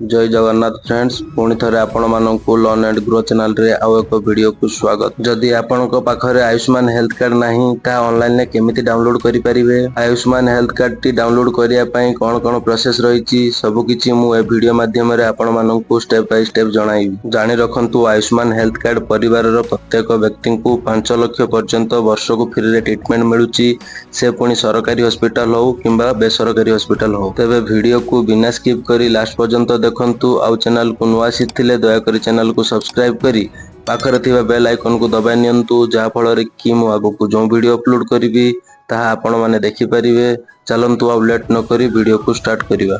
जय जगन्नाथ फ्रेंड्स पुणी थे आपण मानू लर्न एंड ग्रो चैनल रे आउ एक वीडियो को स्वागत। जदि आपण पाखरे आयुष्मान हेल्थ कार्ड नहीं ता ऑनलाइन ने केमिति डाउनलोड करि परिबे। आयुष्मान हेल्थ कार्ड टी डाउनलोड करिया पई कोन कोन प्रोसेस रहिछि सब किछि मु ए वीडियो माध्यम रे आपण मानू स्टेप बाय स्टेप जणाइबी। जानि रखंतु आयुष्मान हेल्थ कार्ड परिवार रो प्रत्येक व्यक्ति को 5 लाख पर्यंत वर्ष को फ्री रे ट्रीटमेंट मिलुछि। से पुणी सरकारी हॉस्पिटल हो किंबा बेसरकारी हॉस्पिटल हो। तबे वीडियो को बिना स्किप करी लास्ट पर्यंत देखंतु। आउ चैनल को नुआ आसीथिले दया करी चैनल को सब्सक्राइब करी पाखरे थिबा बेल आइकन को दबाइ नियंतु जहा फल कि मु आगो जो वीडियो अपलोड करी ताहा आपण माने देखि परिबे। चलंतु अब लेट न करी वीडियो को स्टार्ट करिवा।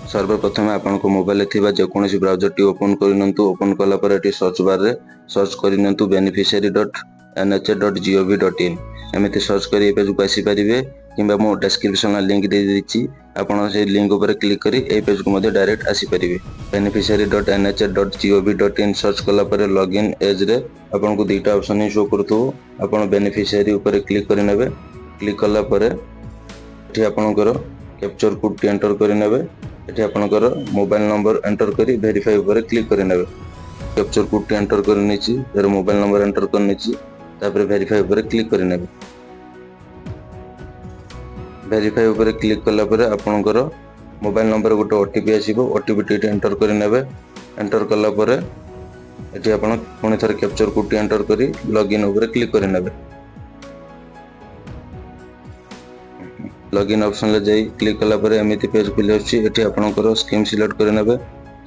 सर्वप्रथम आपन को मोबाइल थिबा जेकोसी ब्राउजर टी ओपन करिनंतु। ओपन कला पर एटी सर्च बार रे सर्च करिनंतु beneficiary.nhs.gov.in एमिति सर्च करी पेज को आसी परिबे किंबा मो डिस्क्रिप्शन लिंक दे दिछि। आपन से लिंक ऊपर क्लिक करी ए पेज को मध्ये डायरेक्ट आसी परिबे। beneficiary.nhs.gov.in सर्च कला पर लॉगिन एज रे आपन को दुईटा ऑप्शन ही शो करथु। आपन बेनिफिशियरी ऊपर क्लिक करि नेबे। क्लिक कला पर एठी आपन को कैप्चर कोड टी एंटर करि नेबे। एठी आपनकर मोबाइल नंबर एंटर करी वेरीफाई ऊपर क्लिक करि नेबे। कैप्चर कोड टी एंटर कर नेछि तर मोबाइल नंबर एंटर कर नेछि तापर वेरीफाई ऊपर क्लिक करि नेबे। वेरीफाई ऊपर क्लिक कला पर आपनकर मोबाइल नंबर गोटे ओटीपी आसीबो। ओटीपी टी एंटर करि नेबे। एंटर कला पर एठी आपन पुनी थर कैप्चर कोड टी एंटर करी लॉगिन ऊपर क्लिक करि नेबे। लॉगिन ऑप्शन ले जाई क्लिक कला पर एमिति पेज खुले अछि। एठी आपनकर स्कीम सिलेक्ट कर नेबे।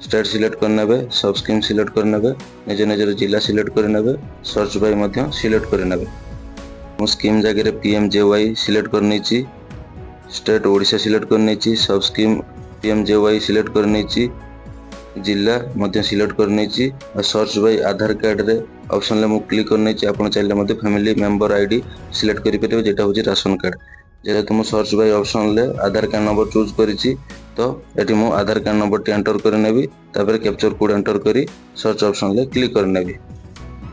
स्टेट सिलेक्ट कर नेबे। सब स्कीम सिलेक्ट कर नेबे। निज निजर जिला सिलेक्ट कर नेबे। सर्च बाय मध्य सिलेक्ट कर नेबे। मु स्कीम जगह रे पीएमजेवाई सिलेक्ट कर नेछि। स्टेट ओडिशा सिलेक्ट कर नेछि। सब स्कीम पीएमजेवाई सिलेक्ट कर नेछि। जिला मध्य सिलेक्ट कर नेछि। सर्च बाय आधार कार्ड रे ऑप्शन ले मु क्लिक कर नेछि। आपन चाहिले मध्य फैमिली मेंबर आईडी सिलेक्ट करि परिबे जेटा होछि राशन कार्ड। जेहेतु मु सर्च बाय ऑप्शन ले आधार कार्ड नंबर चूज करिछि तो एटी मु आधार कार्ड नंबर टी एंटर कर नेबी। तापर कैप्चर कोड एंटर करी सर्च ऑप्शन ले क्लिक कर नेबी।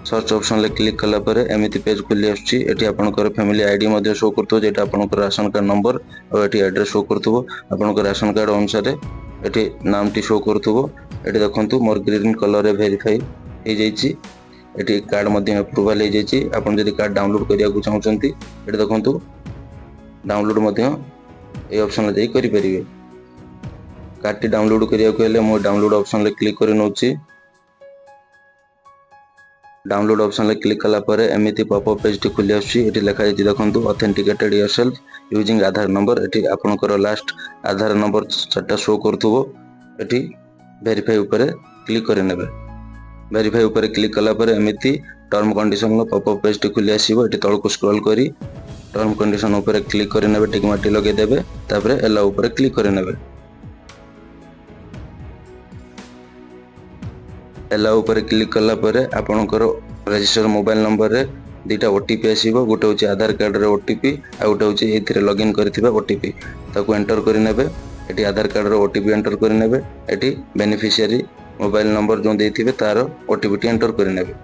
सर्च ऑप्शन ले क्लिक कला पर एमिति पेज खुली आछि। एटी आपनकर फैमिली आईडी मध्ये शो करथो जेटा आपनकर राशन कार्ड नंबर और एटी एड्रेस शो करथो। आपनकर राशन कार्ड अनुसार एटी नाम टी शो करथो। एटी देखंतु मोर ग्रीन कलर रे वेरीफाई हे जाईछि। एटी कार्ड मध्ये अप्रूवल हे जाईछि। आपन जदि कार्ड डाउनलोड करिया को चाहउचंती एटी देखंतु डाउनलोड मध्य ए ऑप्शन ले जाई करि परिबे। कार्ड डाउनलोड करिया को हेले मो डाउनलोड ऑप्शन ले क्लिक करि नउछि। डाउनलोड ऑप्शन ले क्लिक कला पर एमिति पॉपअप पेज टी खुली आछि। एटी लिखा जाई देखंतु authenticated yourself using Aadhaar number. एटी आपनकर लास्ट आधार नंबर चारटा शो करथुबो। एटी वेरीफाई ऊपर क्लिक करि नेबे। वेरीफाई ऊपर क्लिक कला पर एमिति टर्म कंडीशन नो पॉपअप पेज टी खुली आसीबो। एटी तळको स्क्रॉल करी टर्म कंडीशन ऊपर क्लिक कर नेबे। टिक मार्क लगे देबे। तापर एला ऊपर क्लिक कर नेबे। एला ऊपर क्लिक कला पर आपनकर रजिस्टर मोबाइल नंबर रे दुईटा ओटीपी आसीबो। गोटे होची आधार कार्ड रे ओटीपी आ गोटे होची एथिरे लॉगिन करथिबा ओटीपी ताको एंटर कर नेबे। एटी आधार कार्ड रे ओटीपी एंटर कर नेबे। एटी बेनिफिशियरी मोबाइल नंबर जो देथिबे तार ओटीपी टी एंटर कर नेबे।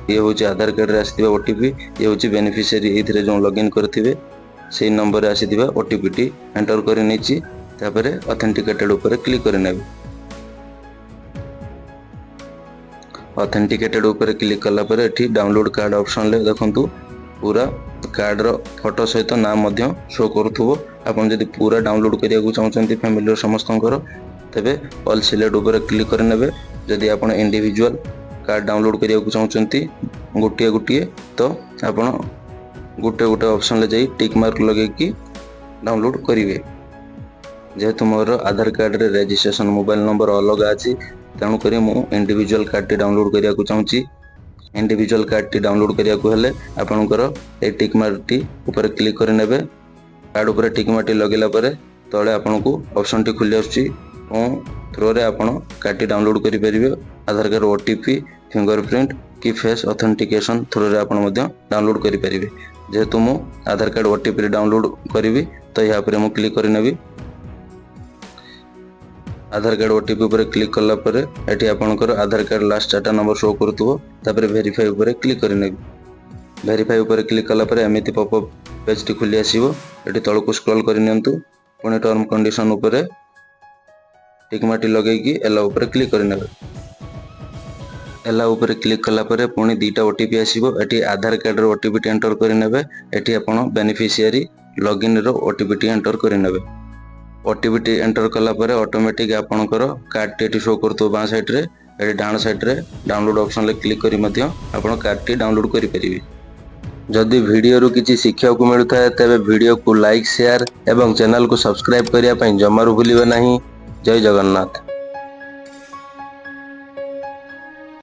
ये होची आधार कार्ड रे आसीथिबा ओटीपी। ये होची बेनिफिशियरी एथिरे जो लॉगिन करथिबे सेही नंबर रे आसीथिबा ओटीपी टी एंटर करि नेछि। तापर ऑथेंटिकेटेड ऊपर क्लिक कर नेबे। ऑथेंटिकेटेड ऊपर क्लिक कला पर एठी डाउनलोड कार्ड ऑप्शन ले देखंतु पूरा कार्ड रो फोटो सहित नाम मध्य शो करथुबो। आपन जदि पूरा डाउनलोड करिया को चाहउचंती फैमिली रो समस्तंकर तबे ऑल सिलेक्ट ऊपर क्लिक कर नेबे। जदि आपन इंडिविजुअल कार्ड डाउनलोड करिया को चाहउचंती गुटिए गुटिए तो आपन गुटे गुटे ऑप्शन ले जाई टिक मार्क लगे कि डाउनलोड करिवे। जेहेतु मोर आधार कार्ड रे रजिस्ट्रेशन मोबाइल नंबर अलग अछि तेणु करी मु इंडिविजुअल कार्ड टी डाउनलोड करिया को चाहूची। इंडिविजुअल कार्ड टी डाउनलोड करिया को हेले आपनकर ए टिक मार्क टी ऊपर क्लिक कर नेबे। कार्ड ऊपर टिक मार्क टी लगेला पर तळे आपनको ऑप्शन टी खुली आछि। ओ थ्रो रे आपन कार्ड टी डाउनलोड करि परिबे। आधार कार्ड ओटीपी फिंगरप्रिंट की फेस ऑथेंटिकेशन थ्रो रे आपन मध्य डाउनलोड करि परिबे। जेहेतु मु आधार कार्ड ओटीपी डाउनलोड करिवि तो या पर मु क्लिक कर नेबी। आधार कार्ड ओटीपी ऊपर क्लिक कला पर एठी आपनकर आधार कार्ड लास्ट चारटा नंबर शो करथुबो। तापर वेरीफाई ऊपर क्लिक कर नेबी। वेरीफाई ऊपर क्लिक कला पर एमिति पॉपअप पेजटी खुली आसीबो। एटी तळकु स्क्रॉल करि नियंतु पुणी टर्म कंडीशन उपरे टिक मार्क लगेकी एला उपरे क्लिक करि नेबे। एला उपरे क्लिक कला परे पुणी दुईटा ओटीपी आसीबो। एटी आधार कार्ड रो ओटीपी एंटर करि नेबे। एटी आपण बेनिफिशियरी लॉगिन रो ओटीपी एंटर करि नेबे। ओटीपी एंटर कला परे ऑटोमेटिक आपणकर कार्ड टी शो करतो बां साइड रे। एटी डाउन साइड रे डाउनलोड ऑप्शन ले क्लिक करी मध्य आपण कार्ड टी डाउनलोड करि परिबे। जदि वीडियो रु किछि शिक्षा को मिलता है तेबे वीडियो को लाइक शेयर एवं चैनल को सब्सक्राइब करिया पई जमारू भूलिबे नहीं। जय जगन्नाथ।